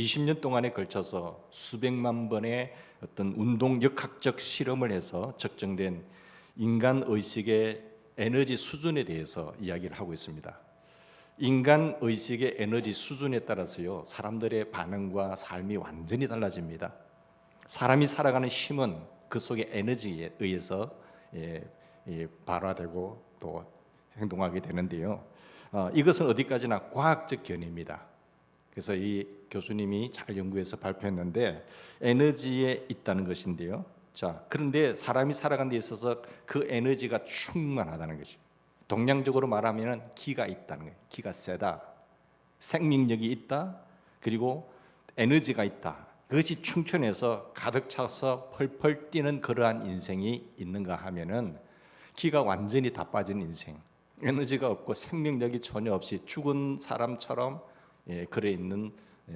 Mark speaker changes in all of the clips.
Speaker 1: 20년 동안에 걸쳐서 수백만 번의 어떤 운동 역학적 실험을 해서 측정된 인간 의식의 에너지 수준에 대해서 이야기를 하고 있습니다. 인간 의식의 에너지 수준에 따라서요, 사람들의 반응과 삶이 완전히 달라집니다. 사람이 살아가는 힘은 그 속의 에너지에 의해서 발화되고 또 행동하게 되는데요. 이것은 어디까지나 과학적 견해입니다. 그래서 이 교수님이 잘 연구해서 발표했는데 에너지에 있다는 것인데요. 자, 그런데 사람이 살아가는 데 있어서 그 에너지가 충만하다는 것이. 동양적으로 말하면 기가 있다는 거예요. 기가 세다. 생명력이 있다. 그리고 에너지가 있다. 그것이 충천해서 가득 차서 펄펄 뛰는 그러한 인생이 있는가 하면은 기가 완전히 다 빠진 인생, 에너지가 없고 생명력이 전혀 없이 죽은 사람처럼 그래 있는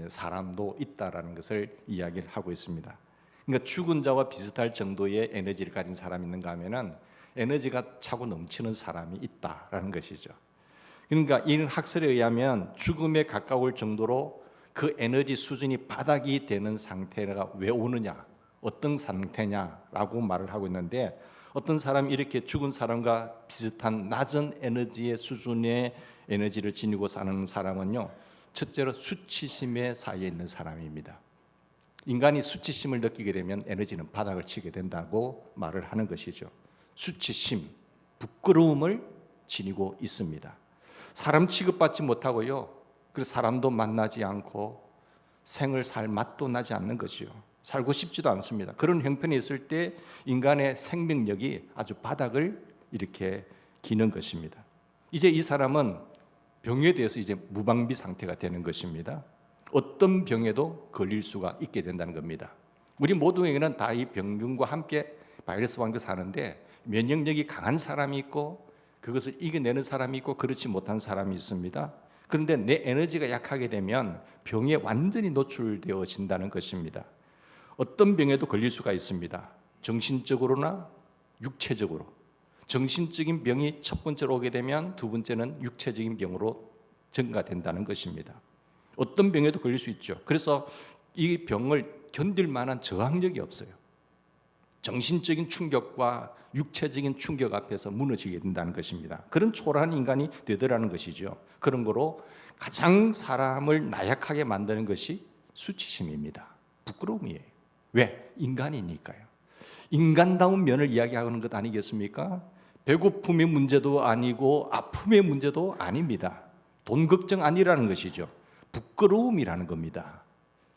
Speaker 1: 사람도 있다라는 것을 이야기를 하고 있습니다. 그러니까 죽은 자와 비슷할 정도의 에너지를 가진 사람이 있는가 하면은 에너지가 차고 넘치는 사람이 있다라는 것이죠. 그러니까 이런 학설에 의하면 죽음에 가까울 정도로 그 에너지 수준이 바닥이 되는 상태가 왜 오느냐, 어떤 상태냐라고 말을 하고 있는데, 어떤 사람이 이렇게 죽은 사람과 비슷한 낮은 에너지의 수준의 에너지를 지니고 사는 사람은요, 첫째로 수치심에 쌓여 있는 사람입니다. 인간이 수치심을 느끼게 되면 에너지는 바닥을 치게 된다고 말을 하는 것이죠. 수치심, 부끄러움을 지니고 있습니다. 사람 취급받지 못하고요, 그래서 사람도 만나지 않고 생을 살 맛도 나지 않는 것이요, 살고 싶지도 않습니다. 그런 형편에 있을 때 인간의 생명력이 아주 바닥을 이렇게 기는 것입니다. 이제 이 사람은 병에 대해서 이제 무방비 상태가 되는 것입니다. 어떤 병에도 걸릴 수가 있게 된다는 겁니다. 우리 모두에게는 다 이 병균과 함께 바이러스와 함께 사는데, 면역력이 강한 사람이 있고 그것을 이겨내는 사람이 있고 그렇지 못한 사람이 있습니다. 그런데 내 에너지가 약하게 되면 병에 완전히 노출되어진다는 것입니다. 어떤 병에도 걸릴 수가 있습니다. 정신적으로나 육체적으로. 정신적인 병이 첫 번째로 오게 되면 두 번째는 육체적인 병으로 증가된다는 것입니다. 어떤 병에도 걸릴 수 있죠. 그래서 이 병을 견딜 만한 저항력이 없어요. 정신적인 충격과 육체적인 충격 앞에서 무너지게 된다는 것입니다. 그런 초라한 인간이 되더라는 것이죠. 그런 거로 가장 사람을 나약하게 만드는 것이 수치심입니다. 부끄러움이에요. 왜? 인간이니까요. 인간다운 면을 이야기하는 것 아니겠습니까? 배고픔의 문제도 아니고 아픔의 문제도 아닙니다. 돈 걱정 아니라는 것이죠. 부끄러움이라는 겁니다.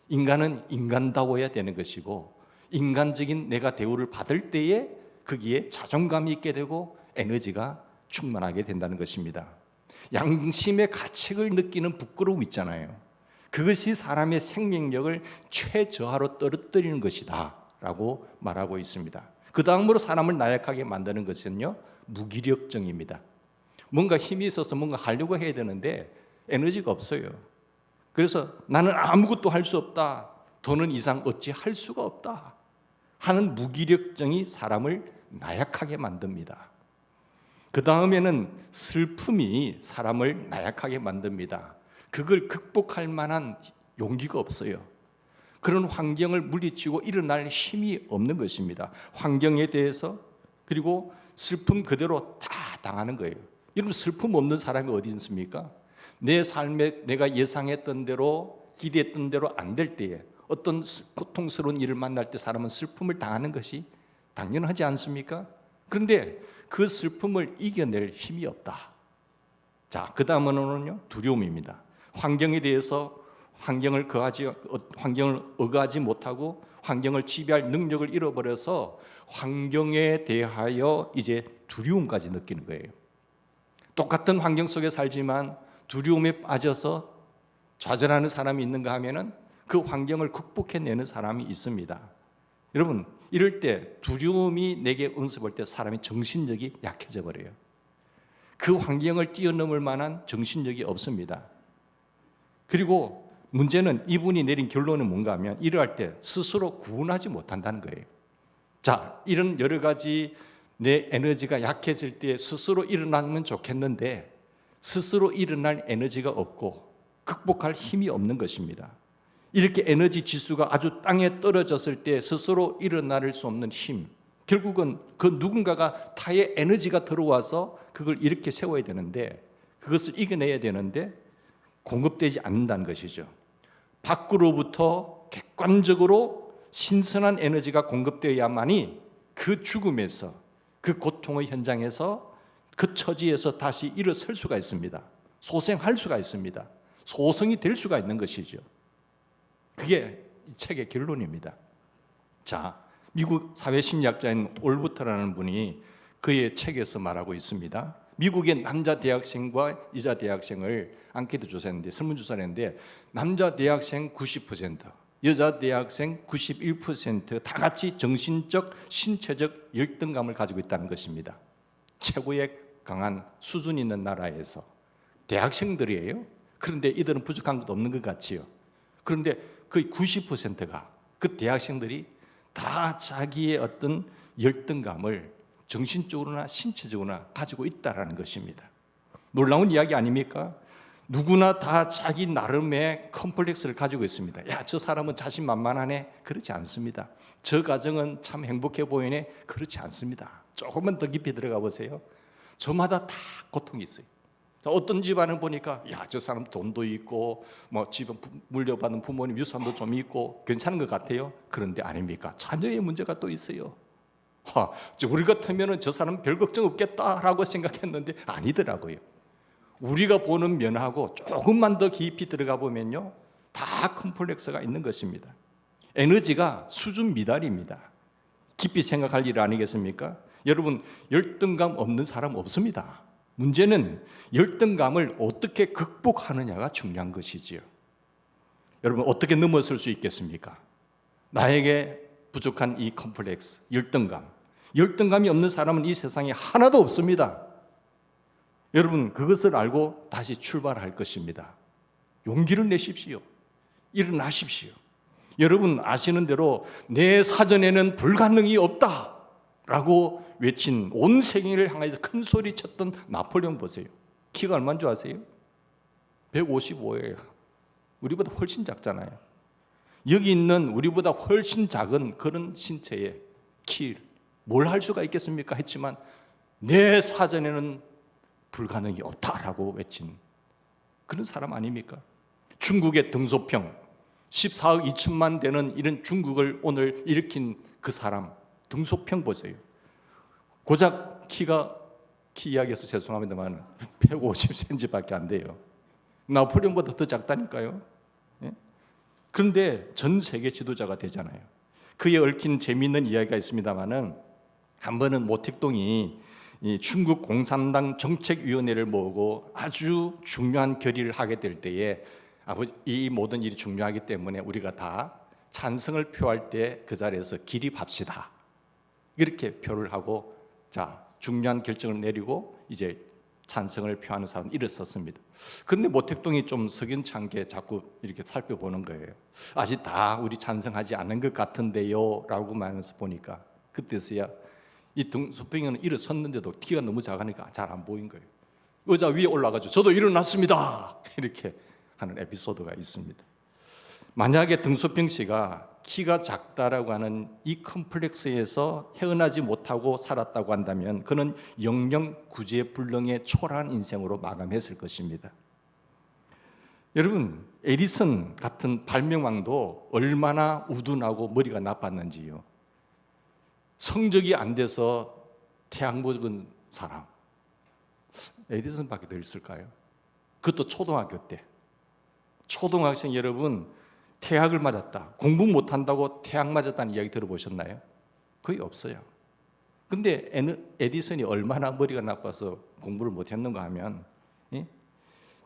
Speaker 1: 인간은 인간다워야 되는 것이고, 인간적인 내가 대우를 받을 때에 거기에 자존감이 있게 되고 에너지가 충만하게 된다는 것입니다. 양심의 가책을 느끼는 부끄러움 있잖아요. 그것이 사람의 생명력을 최저하로 떨어뜨리는 것이다 라고 말하고 있습니다. 그 다음으로 사람을 나약하게 만드는 것은요, 무기력증입니다. 뭔가 힘이 있어서 뭔가 하려고 해야 되는데 에너지가 없어요. 그래서 나는 아무것도 할 수 없다, 더는 이상 어찌 할 수가 없다 하는 무기력증이 사람을 나약하게 만듭니다. 그 다음에는 슬픔이 사람을 나약하게 만듭니다. 그걸 극복할 만한 용기가 없어요. 그런 환경을 물리치고 일어날 힘이 없는 것입니다. 환경에 대해서, 그리고 슬픔 그대로 다 당하는 거예요. 여러분, 슬픔 없는 사람이 어디 있습니까? 내 삶에 내가 예상했던 대로, 기대했던 대로 안 될 때에 어떤 고통스러운 일을 만날 때 사람은 슬픔을 당하는 것이 당연하지 않습니까? 그런데 그 슬픔을 이겨낼 힘이 없다. 자, 그 다음으로는요, 두려움입니다. 환경에 대해서 환경을 억하지 못하고 환경을 지배할 능력을 잃어버려서 환경에 대하여 이제 두려움까지 느끼는 거예요. 똑같은 환경 속에 살지만 두려움에 빠져서 좌절하는 사람이 있는가 하면은 그 환경을 극복해내는 사람이 있습니다. 여러분, 이럴 때 두려움이 내게 응습할 때 사람의 정신력이 약해져 버려요. 그 환경을 뛰어넘을 만한 정신력이 없습니다. 그리고 문제는 이분이 내린 결론은 뭔가 하면 이러할 때 스스로 구원하지 못한다는 거예요. 자, 이런 여러 가지 내 에너지가 약해질 때 스스로 일어나면 좋겠는데 스스로 일어날 에너지가 없고 극복할 힘이 없는 것입니다. 이렇게 에너지 지수가 아주 땅에 떨어졌을 때 스스로 일어날 수 없는 힘, 결국은 그 누군가가 타의 에너지가 들어와서 그걸 이렇게 세워야 되는데, 그것을 이겨내야 되는데 공급되지 않는다는 것이죠. 밖으로부터 객관적으로 신선한 에너지가 공급되어야만이 그 죽음에서, 그 고통의 현장에서, 그 처지에서 다시 일어설 수가 있습니다. 소생할 수가 있습니다. 소성이 될 수가 있는 것이죠. 그게 이 책의 결론입니다. 자, 미국 사회심리학자인 올부터라는 분이 그의 책에서 말하고 있습니다. 미국의 남자 대학생과 여자 대학생을 앙케이트 조사했는데, 설문조사를 했는데, 남자 대학생 90%, 여자 대학생 91% 다 같이 정신적, 신체적 열등감을 가지고 있다는 것입니다. 최고의 강한 수준 있는 나라에서 대학생들이에요. 그런데 이들은 부족한 것도 없는 것 같지요. 그런데 거의 90%가, 그 대학생들이 다 자기의 어떤 열등감을 정신적으로나 신체적으로나 가지고 있다는 것입니다. 놀라운 이야기 아닙니까? 누구나 다 자기 나름의 컴플렉스를 가지고 있습니다. 야, 저 사람은 자신만만하네. 그렇지 않습니다. 저 가정은 참 행복해 보이네. 그렇지 않습니다. 조금만 더 깊이 들어가 보세요. 저마다 다 고통이 있어요. 어떤 집안을 보니까 야, 저 사람 돈도 있고 뭐 집에 물려받은 부모님 유산도 좀 있고 괜찮은 것 같아요. 그런데 아닙니까? 자녀의 문제가 또 있어요. 우리 같으면 저 사람 별 걱정 없겠다라고 생각했는데 아니더라고요. 우리가 보는 면하고 조금만 더 깊이 들어가 보면요, 다 컴플렉스가 있는 것입니다. 에너지가 수준 미달입니다. 깊이 생각할 일 아니겠습니까? 여러분, 열등감 없는 사람 없습니다. 문제는 열등감을 어떻게 극복하느냐가 중요한 것이지요. 여러분, 어떻게 넘어설 수 있겠습니까? 나에게 부족한 이 컴플렉스, 열등감이 없는 사람은 이 세상에 하나도 없습니다. 여러분, 그것을 알고 다시 출발할 것입니다. 용기를 내십시오. 일어나십시오. 여러분 아시는 대로 내 사전에는 불가능이 없다라고 외친, 온 세계를 향해서 큰 소리 쳤던 나폴레옹 보세요. 키가 얼마인 줄 아세요? 155예요. 우리보다 훨씬 작잖아요. 여기 있는 우리보다 훨씬 작은 그런 신체의 키, 뭘 할 수가 있겠습니까? 했지만 내 사전에는 불가능이 없다라고 외친 그런 사람 아닙니까? 중국의 등소평, 14억 2천만 되는 이런 중국을 오늘 일으킨 그 사람, 등소평 보세요. 고작 키 이야기해서 죄송합니다만 150cm밖에 안 돼요. 나폴레옹보다 더 작다니까요. 예? 그런데 전 세계 지도자가 되잖아요. 그에 얽힌 재미있는 이야기가 있습니다만은, 한 번은 모택동이 이 중국 공산당 정책위원회를 모으고 아주 중요한 결의를 하게 될 때에, 이 모든 일이 중요하기 때문에 우리가 다 찬성을 표할 때 그 자리에서 기립합시다, 이렇게 표를 하고, 자, 중요한 결정을 내리고 이제 찬성을 표하는 사람이 일어섰습니다. 그런데 모택동이 좀 석연치 않게 자꾸 이렇게 살펴보는 거예요. 아직 다 우리 찬성하지 않은 것 같은데요 라고 말하면서 보니까, 그때서야 이 등소평이는 일어섰는데도 키가 너무 작으니까 잘 안 보인 거예요. 의자 위에 올라가지고 저도 일어났습니다 이렇게 하는 에피소드가 있습니다. 만약에 등소평 씨가 키가 작다라고 하는 이 컴플렉스에서 헤어나지 못하고 살았다고 한다면 그는 영영 구제불능의 초라한 인생으로 마감했을 것입니다. 여러분, 에디슨 같은 발명왕도 얼마나 우둔하고 머리가 나빴는지요. 성적이 안 돼서 태양 먹은 사람, 에디슨밖에 더 있을까요? 그것도 초등학교 때. 초등학생 여러분, 태학을 맞았다, 공부 못한다고 태학 맞았다는 이야기 들어보셨나요? 거의 없어요. 근데 에디슨이 얼마나 머리가 나빠서 공부를 못했는가 하면,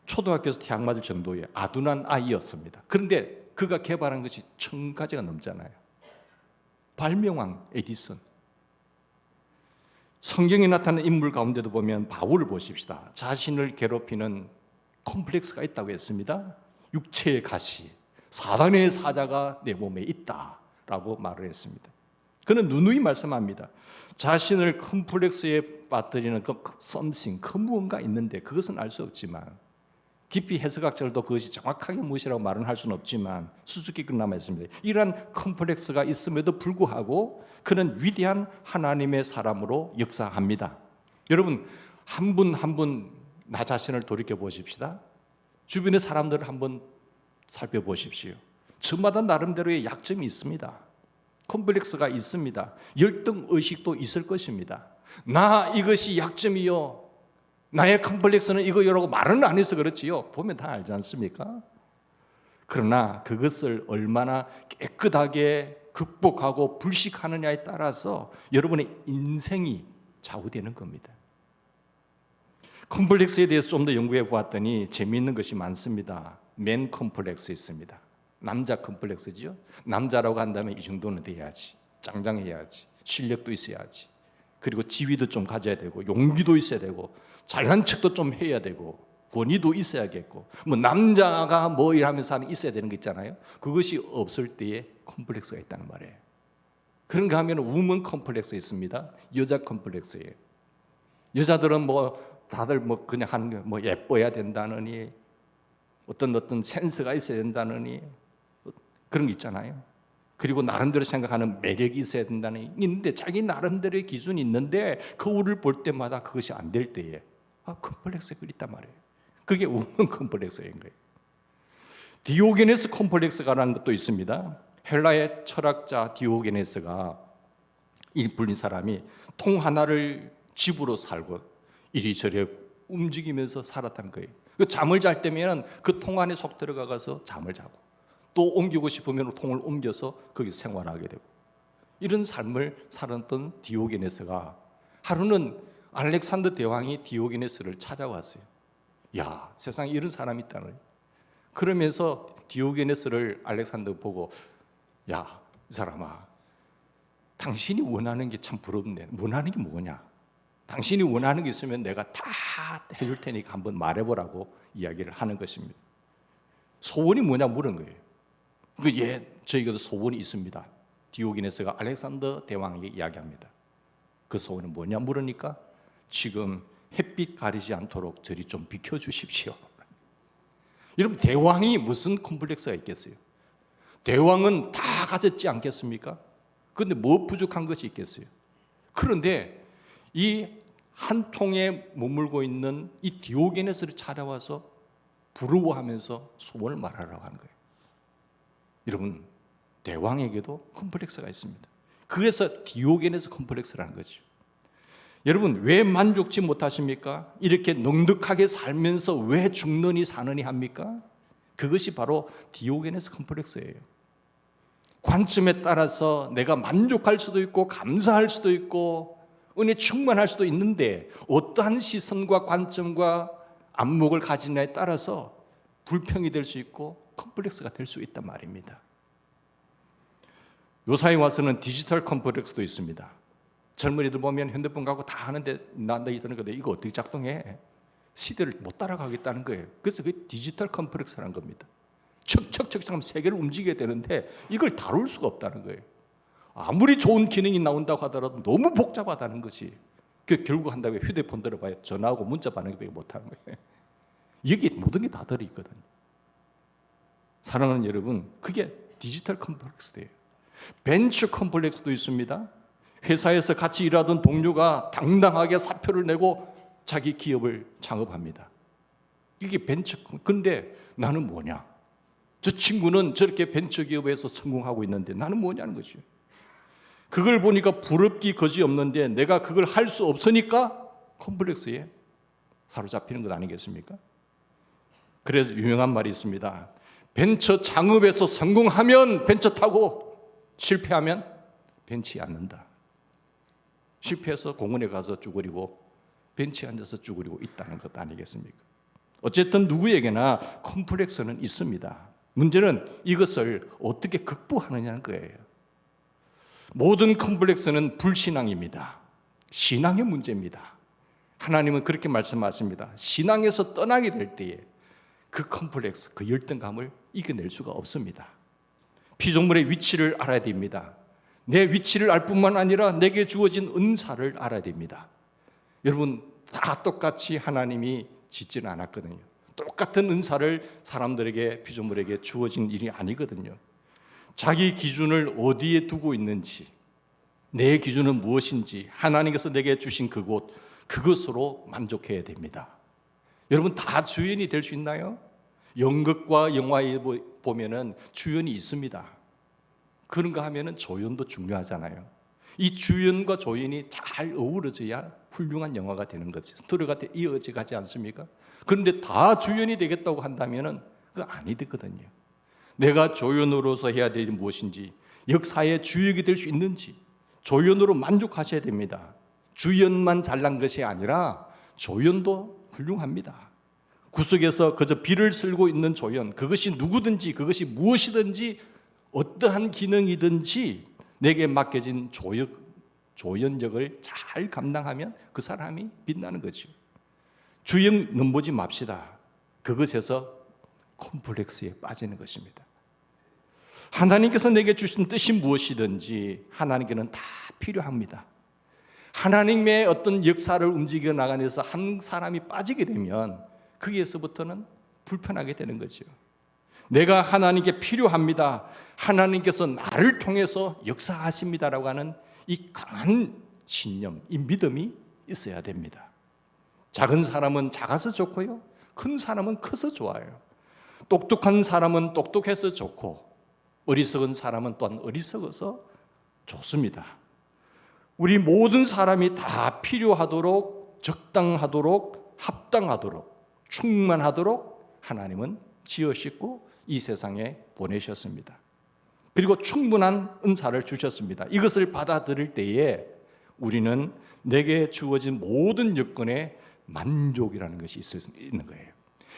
Speaker 1: 초등학교에서 태학 맞을 정도의 아둔한 아이였습니다. 그런데 그가 개발한 것이 1000가지가 넘잖아요. 발명왕 에디슨. 성경에 나타나는 인물 가운데도 보면 바울을 보십시다. 자신을 괴롭히는 콤플렉스가 있다고 했습니다. 육체의 가시, 사단의 사자가 내 몸에 있다라고 말을 했습니다. 그는 누누이 말씀합니다. 자신을 컴플렉스에 빠뜨리는 그 something, 그 무언가 있는데 그것은 알 수 없지만 깊이 해석학자들도 그것이 정확하게 무엇이라고 말은 할 수는 없지만 수수께끼로 남아있습니다. 이러한 컴플렉스가 있음에도 불구하고 그는 위대한 하나님의 사람으로 역사합니다. 여러분, 한 분 한 분 나 자신을 돌이켜 보십시다. 주변의 사람들을 한번 살펴보십시오. 저마다 나름대로의 약점이 있습니다. 컴플렉스가 있습니다. 열등의식도 있을 것입니다. 나 이것이 약점이요, 나의 컴플렉스는 이거요라고 말은 안 해서 그렇지요, 보면 다 알지 않습니까? 그러나 그것을 얼마나 깨끗하게 극복하고 불식하느냐에 따라서 여러분의 인생이 좌우되는 겁니다. 컴플렉스에 대해서 좀 더 연구해 보았더니 재미있는 것이 많습니다. 맨 컴플렉스 있습니다. 남자 컴플렉스지요. 남자라고 한다면 이 정도는 돼야지, 짱짱해야지, 실력도 있어야지, 그리고 지위도 좀 가져야 되고, 용기도 있어야 되고, 잘난 척도 좀 해야 되고, 권위도 있어야겠고, 뭐 남자가 뭐 일하면서 하면 있어야 되는 거 있잖아요. 그것이 없을 때에 컴플렉스가 있다는 말이에요. 그런가 하면 우먼 컴플렉스 있습니다. 여자 컴플렉스예요. 여자들은 뭐 다들 뭐 그냥 하는 게 뭐 예뻐야 된다느니, 어떤 센스가 있어야 된다느니, 그런 게 있잖아요. 그리고 나름대로 생각하는 매력이 있어야 된다는 있는데, 자기 나름대로의 기준이 있는데 거울을 볼 때마다 그것이 안 될 때에 컴플렉스가 있단 말이에요. 그게 우먼 컴플렉스인 거예요. 디오게네스 컴플렉스라는 것도 있습니다. 헬라의 철학자 디오게네스가, 이 불린 사람이 통 하나를 집으로 살고 이리저리 움직이면서 살았다는 거예요. 잠을 잘 때면 그 통 안에 속 들어가서 잠을 자고, 또 옮기고 싶으면 통을 옮겨서 거기서 생활하게 되고, 이런 삶을 살았던 디오게네스가 하루는 알렉산더 대왕이 디오게네스를 찾아왔어요. 야, 세상에 이런 사람이 있다는 거예요. 그러면서 디오게네스를 알렉산더 보고, 야, 이 사람아, 당신이 원하는 게 참 부럽네. 원하는 게 뭐냐? 당신이 원하는 게 있으면 내가 다 해줄 테니까 한번 말해보라고 이야기를 하는 것입니다. 소원이 뭐냐 물은 거예요. 저희가도 소원이 있습니다. 디오게네스가 알렉산더 대왕에게 이야기합니다. 그 소원은 뭐냐 물으니까, 지금 햇빛 가리지 않도록 저리 좀 비켜주십시오. 여러분, 대왕이 무슨 컴플렉스가 있겠어요? 대왕은 다 가졌지 않겠습니까? 그런데 뭐 부족한 것이 있겠어요? 그런데 이 한 통에 머물고 있는 이 디오게네스를 찾아와서 부러워하면서 소원을 말하라고 하는 거예요. 여러분, 대왕에게도 컴플렉스가 있습니다. 그래서 디오게네스 컴플렉스라는 거죠. 여러분, 왜 만족지 못하십니까? 이렇게 넉넉하게 살면서 왜 죽느니 사느니 합니까? 그것이 바로 디오게네스 컴플렉스예요. 관점에 따라서 내가 만족할 수도 있고 감사할 수도 있고 은혜 충만할 수도 있는데, 어떠한 시선과 관점과 안목을 가지느냐에 따라서 불평이 될 수 있고 컴플렉스가 될 수 있단 말입니다. 요사이 와서는 디지털 컴플렉스도 있습니다. 젊은이들 보면 핸드폰 갖고 다 하는데, 나한테 이러는 건데 이거 어떻게 작동해? 시대를 못 따라가겠다는 거예요. 그래서 그게 디지털 컴플렉스라는 겁니다. 척척척 하면 세계를 움직여야 되는데 이걸 다룰 수가 없다는 거예요. 아무리 좋은 기능이 나온다고 하더라도 너무 복잡하다는 것이, 결국 한다고 휴대폰 들어봐야 전화하고 문자 받는 게 못하는 거예요. 여기 모든 게 다 들어있거든요. 사랑하는 여러분, 그게 디지털 컴플렉스예요. 벤처 컴플렉스도 있습니다. 회사에서 같이 일하던 동료가 당당하게 사표를 내고 자기 기업을 창업합니다. 이게 벤처. 근데 나는 뭐냐? 저 친구는 저렇게 벤처 기업에서 성공하고 있는데 나는 뭐냐는 거죠. 그걸 보니까 부럽기 거지없는데 내가 그걸 할 수 없으니까 컴플렉스에 사로잡히는 것 아니겠습니까? 그래서 유명한 말이 있습니다. 벤처 창업에서 성공하면 벤처 타고, 실패하면 벤치에 앉는다. 실패해서 공원에 가서 쭈그리고 벤치에 앉아서 쭈그리고 있다는 것 아니겠습니까? 어쨌든 누구에게나 컴플렉스는 있습니다. 문제는 이것을 어떻게 극복하느냐는 거예요. 모든 컴플렉스는 불신앙입니다. 신앙의 문제입니다. 하나님은 그렇게 말씀하십니다. 신앙에서 떠나게 될 때에 그 컴플렉스, 그 열등감을 이겨낼 수가 없습니다. 피조물의 위치를 알아야 됩니다. 내 위치를 알 뿐만 아니라 내게 주어진 은사를 알아야 됩니다. 여러분, 다 똑같이 하나님이 짓지는 않았거든요. 똑같은 은사를 사람들에게, 피조물에게 주어진 일이 아니거든요. 자기 기준을 어디에 두고 있는지, 내 기준은 무엇인지 하나님께서 내게 주신 그것으로 만족해야 됩니다. 여러분, 다 주연이 될 수 있나요? 연극과 영화에 보면은 주연이 있습니다. 그런가 하면은 조연도 중요하잖아요. 이 주연과 조연이 잘 어우러져야 훌륭한 영화가 되는 거지. 스토리가 이어져 가지 않습니까? 그런데 다 주연이 되겠다고 한다면은 그거 아니 되거든요. 내가 조연으로서 해야 될 일이 무엇인지, 역사의 주역이 될 수 있는지 조연으로 만족하셔야 됩니다. 주연만 잘난 것이 아니라 조연도 훌륭합니다. 구석에서 그저 비를 쓸고 있는 조연, 그것이 누구든지, 그것이 무엇이든지, 어떠한 기능이든지 내게 맡겨진 조연력을 잘 감당하면 그 사람이 빛나는 거죠. 주연 넘보지 맙시다. 그것에서 콤플렉스에 빠지는 것입니다. 하나님께서 내게 주신 뜻이 무엇이든지 하나님께는 다 필요합니다. 하나님의 어떤 역사를 움직여 나가는 데서 한 사람이 빠지게 되면 거기에서부터는 불편하게 되는 거죠. 내가 하나님께 필요합니다. 하나님께서 나를 통해서 역사하십니다라고 하는 이 강한 신념, 이 믿음이 있어야 됩니다. 작은 사람은 작아서 좋고요, 큰 사람은 커서 좋아요. 똑똑한 사람은 똑똑해서 좋고, 어리석은 사람은 또한 어리석어서 좋습니다. 우리 모든 사람이 다 필요하도록, 적당하도록, 합당하도록, 충만하도록 하나님은 지으시고 이 세상에 보내셨습니다. 그리고 충분한 은사를 주셨습니다. 이것을 받아들일 때에 우리는 내게 주어진 모든 여건에 만족이라는 것이 있는 거예요.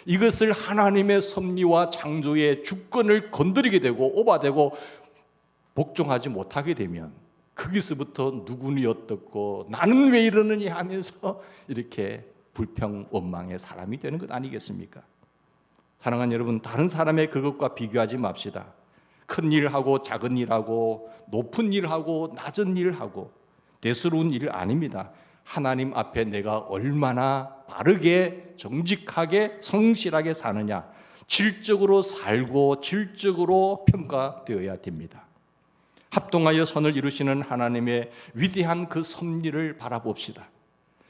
Speaker 1: 이것을 하나님의 섭리와 창조의 주권을 건드리게 되고 오바되고 복종하지 못하게 되면 거기서부터 누구니 어떻고 나는 왜 이러느니 하면서 이렇게 불평 원망의 사람이 되는 것 아니겠습니까? 사랑하는 여러분, 다른 사람의 그것과 비교하지 맙시다. 큰 일하고 작은 일하고 높은 일하고 낮은 일하고 대수로운 일 아닙니다. 하나님 앞에 내가 얼마나 바르게 정직하게 성실하게 사느냐, 질적으로 살고 질적으로 평가되어야 됩니다. 합동하여 선을 이루시는 하나님의 위대한 그 섭리를 바라봅시다.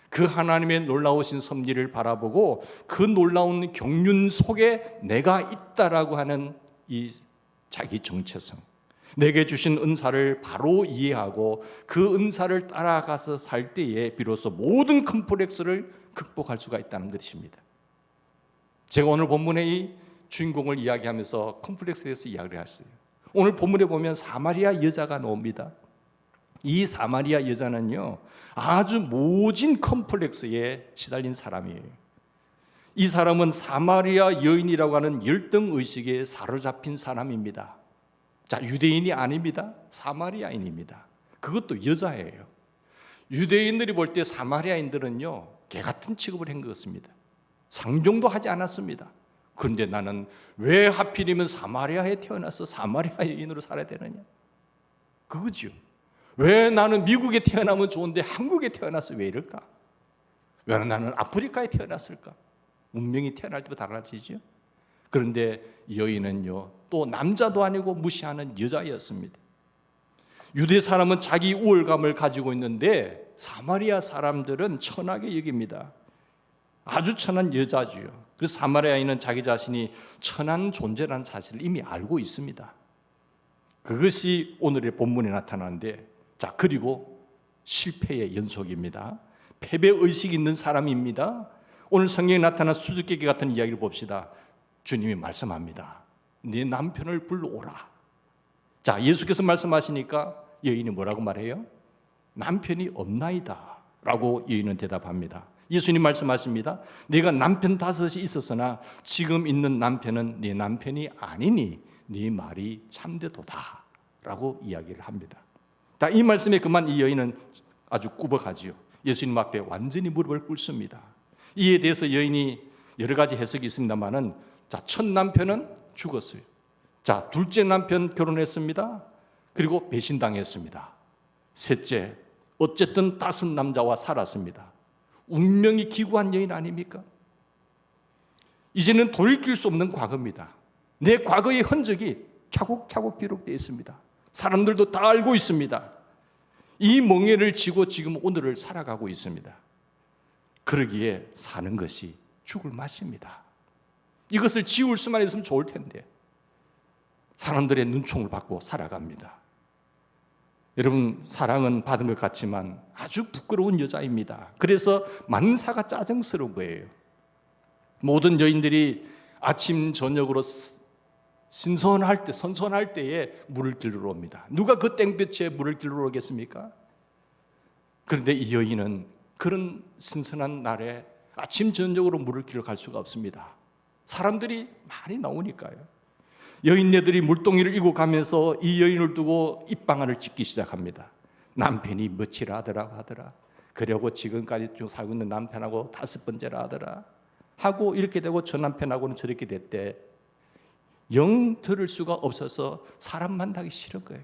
Speaker 1: 그 하나님의 놀라우신 섭리를 바라보고 그 놀라운 경륜 속에 내가 있다라고 하는 이 자기 정체성, 내게 주신 은사를 바로 이해하고 그 은사를 따라가서 살 때에 비로소 모든 컴플렉스를 극복할 수가 있다는 것입니다. 제가 오늘 본문의 이 주인공을 이야기하면서 컴플렉스에 대해서 이야기를 했어요. 오늘 본문에 보면 사마리아 여자가 나옵니다. 이 사마리아 여자는요, 아주 모진 컴플렉스에 시달린 사람이에요. 이 사람은 사마리아 여인이라고 하는 열등의식에 사로잡힌 사람입니다. 자, 유대인이 아닙니다. 사마리아인입니다. 그것도 여자예요. 유대인들이 볼 때 사마리아인들은요, 개 같은 취급을 한 것입니다. 상종도 하지 않았습니다. 그런데 나는 왜 하필이면 사마리아에 태어나서 사마리아 여인으로 살아야 되느냐? 그거죠. 왜 나는 미국에 태어나면 좋은데 한국에 태어나서 왜 이럴까? 왜 나는 아프리카에 태어났을까? 운명이 태어날 때부터 달라지죠. 그런데 여인은요, 또 남자도 아니고 무시하는 여자였습니다. 유대 사람은 자기 우월감을 가지고 있는데 사마리아 사람들은 천하게 여깁니다. 아주 천한 여자지요. 그래서 사마리아인은 자기 자신이 천한 존재라는 사실을 이미 알고 있습니다. 그것이 오늘의 본문에 나타나는데, 자, 그리고 실패의 연속입니다. 패배의식이 있는 사람입니다. 오늘 성경에 나타난 수수께끼 같은 이야기를 봅시다. 주님이 말씀합니다. 네 남편을 불러오라. 자, 예수께서 말씀하시니까 여인이 뭐라고 말해요? 남편이 없나이다 라고 여인은 대답합니다. 예수님 말씀하십니다. 네가 남편 5이 있었으나 지금 있는 남편은 네 남편이 아니니 네 말이 참되도다 라고 이야기를 합니다. 자, 이 말씀에 그만 이 여인은 아주 꾸벅하지요. 예수님 앞에 완전히 무릎을 꿇습니다. 이에 대해서 여인이 여러 가지 해석이 있습니다만은, 자, 첫 남편은 죽었어요. 자, 둘째 남편 결혼했습니다. 그리고 배신당했습니다. 셋째, 어쨌든 5 남자와 살았습니다. 운명이 기구한 여인 아닙니까? 이제는 돌이킬 수 없는 과거입니다. 내 과거의 흔적이 차곡차곡 기록되어 있습니다. 사람들도 다 알고 있습니다. 이 멍에를 지고 지금 오늘을 살아가고 있습니다. 그러기에 사는 것이 죽을 맛입니다. 이것을 지울 수만 있으면 좋을 텐데 사람들의 눈총을 받고 살아갑니다. 여러분, 사랑은 받은 것 같지만 아주 부끄러운 여자입니다. 그래서 만사가 짜증스러운 거예요. 모든 여인들이 아침 저녁으로 선선할 때에 물을 길러 옵니다. 누가 그 땡볕에 물을 길러 오겠습니까? 그런데 이 여인은 그런 신선한 날에 아침 저녁으로 물을 길러 갈 수가 없습니다. 사람들이 많이 나오니까요. 여인네들이 물동이를 이고 가면서 이 여인을 두고 입방아를 찢기 시작합니다. 남편이 며칠 하더라고 하더라. 그러고 지금까지 쭉 살고 있는 남편하고 5번째라 하더라. 하고 이렇게 되고 저 남편하고는 저렇게 됐대. 영 들을 수가 없어서 사람 만나기 싫은 거예요.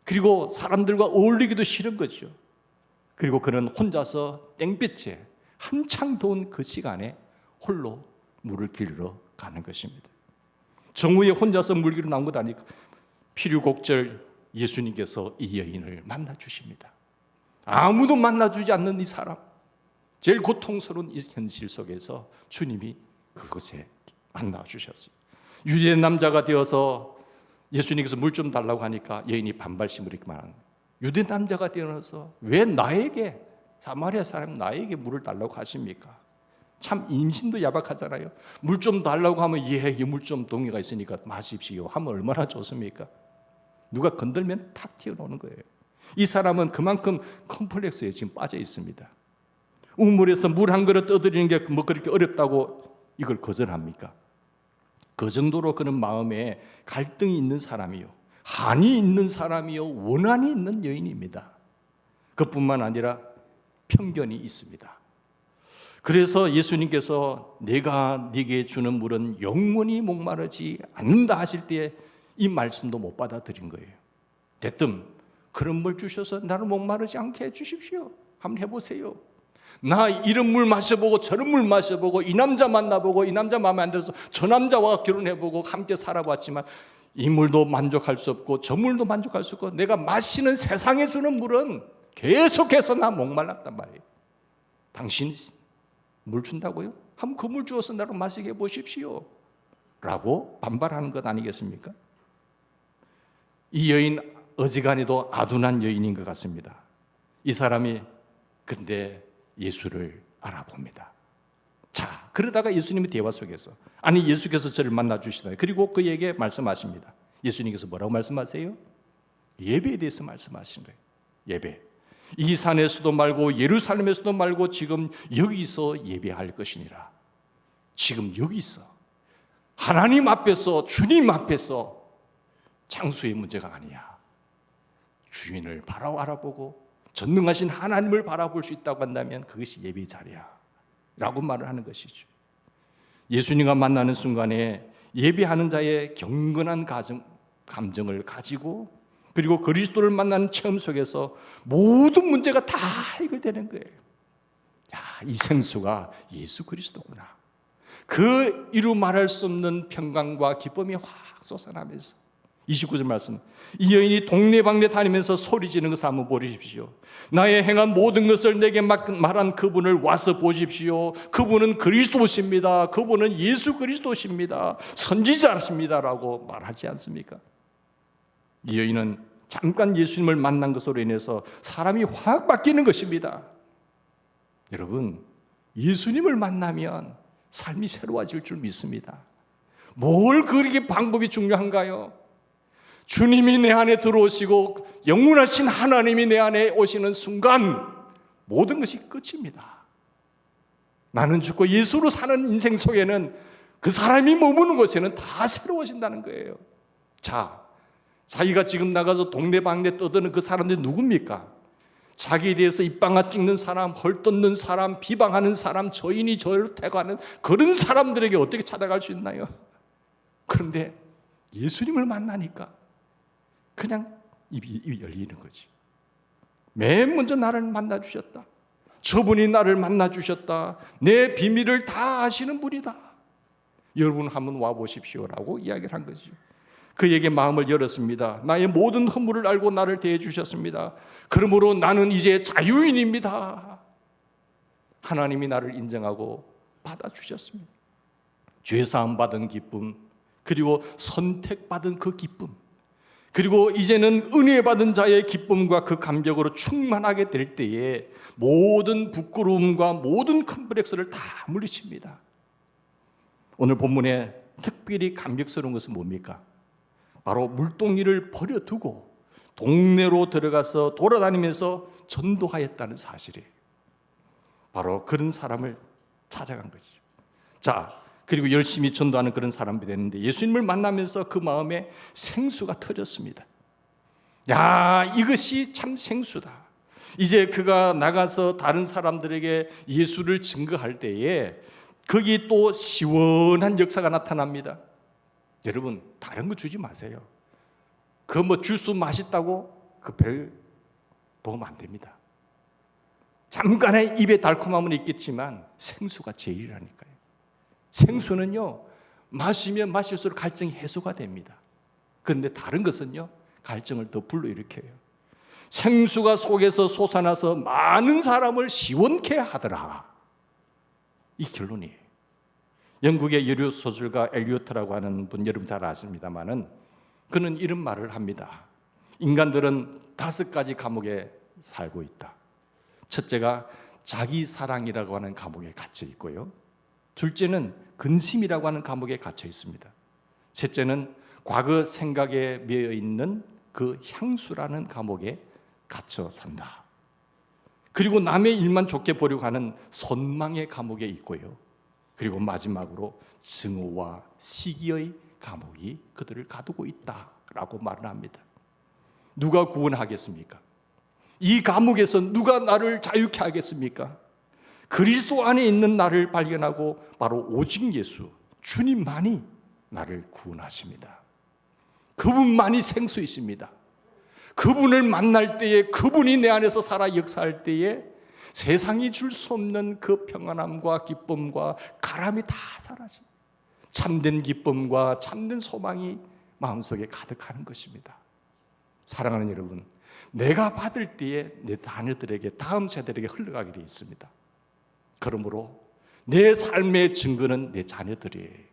Speaker 1: 그리고 사람들과 어울리기도 싫은 거죠. 그리고 그는 혼자서 땡볕에 한창 더운 그 시간에 홀로 물을 길러 가는 것입니다. 정오에 혼자서 물 길러 나온 것 아니까 필요곡절 예수님께서 이 여인을 만나주십니다. 아무도 만나주지 않는 이 사람, 제일 고통스러운 이 현실 속에서 주님이 그곳에 만나주셨어요. 유대 남자가 되어서 예수님께서 물 좀 달라고 하니까 여인이 반발심으로 이렇게 말하는 거예요. 유대 남자가 되어서 왜 나에게, 사마리아 사람 나에게 물을 달라고 하십니까? 참 인신도 야박하잖아요. 물 좀 달라고 하면 물 좀 동이가 있으니까 마십시오 하면 얼마나 좋습니까? 누가 건들면 탁 튀어나오는 거예요. 이 사람은 그만큼 컴플렉스에 지금 빠져 있습니다. 우물에서 물 한 그릇 떠드리는 게 뭐 그렇게 어렵다고 이걸 거절합니까? 그 정도로 그는 마음에 갈등이 있는 사람이요, 한이 있는 사람이요, 원한이 있는 여인입니다. 그뿐만 아니라 편견이 있습니다. 그래서 예수님께서 내가 네게 주는 물은 영원히 목마르지 않는다 하실 때 이 말씀도 못 받아들인 거예요. 대뜸 그런 물 주셔서 나를 목마르지 않게 해주십시오. 한번 해보세요. 나 이런 물 마셔보고 저런 물 마셔보고 이 남자 만나보고 이 남자 마음에 안 들어서 저 남자와 결혼해보고 함께 살아봤지만 이 물도 만족할 수 없고 저 물도 만족할 수 없고 내가 마시는 세상에 주는 물은 계속해서 나 목말랐단 말이에요. 당신 물 준다고요? 한번 그 물 주어서 나를 마시게 해보십시오 라고 반발하는 것 아니겠습니까? 이 여인 어지간해도 아둔한 여인인 것 같습니다. 이 사람이 근데 예수를 알아봅니다. 자, 그러다가 예수님의 대화 속에서 아니 예수께서 저를 만나 주시다. 그리고 그에게 말씀하십니다. 예수님께서 뭐라고 말씀하세요? 예배에 대해서 말씀하신 거예요. 예배. 이 산에서도 말고 예루살렘에서도 말고 지금 여기서 예배할 것이니라. 지금 여기서 하나님 앞에서 주님 앞에서 장수의 문제가 아니야. 주인을 바로 알아보고 전능하신 하나님을 바라볼 수 있다고 한다면 그것이 예배 자리야 라고 말을 하는 것이죠. 예수님과 만나는 순간에 예배하는 자의 경건한 감정을 가지고 그리고 그리스도를 만나는 체험 속에서 모든 문제가 다 해결되는 거예요. 야, 이 생수가 예수 그리스도구나. 그 이루 말할 수 없는 평강과 기쁨이 확 솟아나면서 29절 말씀, 이 여인이 동네방네 다니면서 소리 지르는 것을 한번 보십시오. 나의 행한 모든 것을 내게 말한 그분을 와서 보십시오. 그분은 그리스도십니다. 그분은 예수 그리스도십니다. 선지자십니다 라고 말하지 않습니까? 이 여인은 잠깐 예수님을 만난 것으로 인해서 사람이 확 바뀌는 것입니다. 여러분, 예수님을 만나면 삶이 새로워질 줄 믿습니다. 뭘 그렇게 방법이 중요한가요? 주님이 내 안에 들어오시고 영원하신 하나님이 내 안에 오시는 순간 모든 것이 끝입니다. 나는 죽고 예수로 사는 인생 속에는 그 사람이 머무는 곳에는 다 새로워진다는 거예요. 자, 자기가 지금 나가서 동네방네 떠드는 그 사람들이 누굽니까? 자기에 대해서 입방아 찍는 사람, 헐뜯는 사람, 비방하는 사람, 저인이 저렇다고 하는 그런 사람들에게 어떻게 찾아갈 수 있나요? 그런데 예수님을 만나니까 그냥 입이 열리는 거지. 맨 먼저 나를 만나주셨다. 저분이 나를 만나주셨다. 내 비밀을 다 아시는 분이다. 여러분 한번 와보십시오라고 이야기를 한 거죠. 그에게 마음을 열었습니다. 나의 모든 허물을 알고 나를 대해 주셨습니다. 그러므로 나는 이제 자유인입니다. 하나님이 나를 인정하고 받아주셨습니다. 죄사함 받은 기쁨, 그리고 선택받은 그 기쁨, 그리고 이제는 은혜 받은 자의 기쁨과 그 감격으로 충만하게 될 때에 모든 부끄러움과 모든 컴플렉스를 다 물리칩니다. 오늘 본문에 특별히 감격스러운 것은 뭡니까? 바로 물동이를 버려두고 동네로 들어가서 돌아다니면서 전도하였다는 사실이에요. 바로 그런 사람을 찾아간 것이죠. 자, 그리고 열심히 전도하는 그런 사람이 됐는데 예수님을 만나면서 그 마음에 생수가 터졌습니다. 야, 이것이 참 생수다. 이제 그가 나가서 다른 사람들에게 예수를 증거할 때에 거기 또 시원한 역사가 나타납니다. 여러분, 다른 거 주지 마세요. 그 뭐 주스 맛있다고 그 별 먹으면 안 됩니다. 잠깐의 입에 달콤함은 있겠지만 생수가 제일이라니까요. 생수는요, 마시면 마실수록 갈증이 해소가 됩니다. 그런데 다른 것은요, 갈증을 더 불러일으켜요. 생수가 속에서 솟아나서 많은 사람을 시원케 하더라. 이 결론이에요. 영국의 여류 소설가 엘리오트라고 하는 분 여러분 잘 아십니다만은 그는 이런 말을 합니다. 인간들은 5가지 감옥에 살고 있다. 첫째가 자기 사랑이라고 하는 감옥에 갇혀 있고요. 둘째는 근심이라고 하는 감옥에 갇혀 있습니다. 셋째는 과거 생각에 매여 있는 그 향수라는 감옥에 갇혀 산다. 그리고 남의 일만 좋게 보려고 하는 선망의 감옥에 있고요. 그리고 마지막으로 증오와 시기의 감옥이 그들을 가두고 있다라고 말을 합니다. 누가 구원하겠습니까? 이 감옥에서 누가 나를 자유케 하겠습니까? 그리스도 안에 있는 나를 발견하고 바로 오직 예수, 주님만이 나를 구원하십니다. 그분만이 생수이십니다. 그분을 만날 때에, 그분이 내 안에서 살아 역사할 때에 세상이 줄 수 없는 그 평안함과 기쁨과 가람이 다 사라집니다. 참된 기쁨과 참된 소망이 마음속에 가득하는 것입니다. 사랑하는 여러분, 내가 받을 때에 내 자녀들에게, 다음 세대에게 흘러가게 되어 있습니다. 그러므로 내 삶의 증거는 내 자녀들이에요.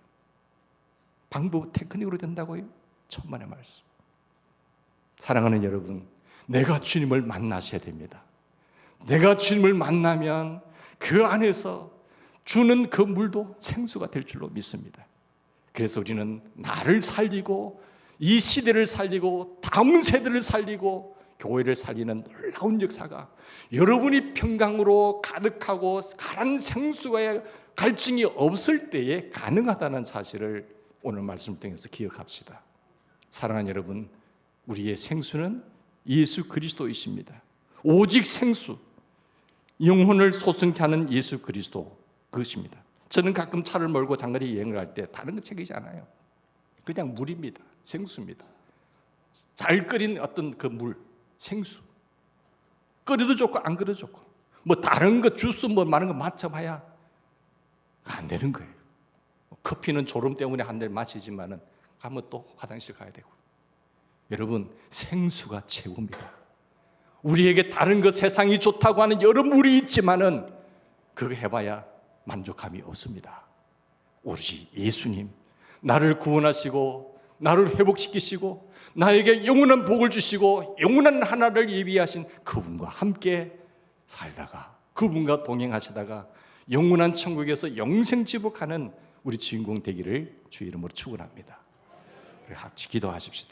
Speaker 1: 방법 테크닉으로 된다고요? 천만의 말씀. 사랑하는 여러분, 내가 주님을 만나셔야 됩니다. 내가 주님을 만나면 그 안에서 주는 그 물도 생수가 될 줄로 믿습니다. 그래서 우리는 나를 살리고 이 시대를 살리고 다음 세대를 살리고 교회를 살리는 놀라운 역사가 여러분이 평강으로 가득하고 가란 생수의 갈증이 없을 때에 가능하다는 사실을 오늘 말씀 통해서 기억합시다. 사랑하는 여러분, 우리의 생수는 예수 그리스도이십니다. 오직 생수, 영혼을 소성케 하는 예수 그리스도, 그것입니다. 저는 가끔 차를 몰고 장거리 여행을 할 때 다른 거 챙기지 않아요. 그냥 물입니다. 생수입니다. 잘 끓인 어떤 그 물, 생수. 끓여도 좋고 안 끓여도 좋고, 뭐 다른 거 주스 뭐 많은 거 맞춰봐야 안 되는 거예요. 커피는 졸음 때문에 한 잔 마시지만은 가면 또 화장실 가야 되고. 여러분, 생수가 최고입니다. 우리에게 다른 것, 세상이 좋다고 하는 여러 물이 있지만은 그거 해봐야 만족함이 없습니다. 오로지 예수님, 나를 구원하시고 나를 회복시키시고 나에게 영원한 복을 주시고 영원한 하나를 예비하신 그분과 함께 살다가, 그분과 동행하시다가 영원한 천국에서 영생 지복하는 우리 주인공 되기를 주 이름으로 축원합니다. 같이 기도하십시다.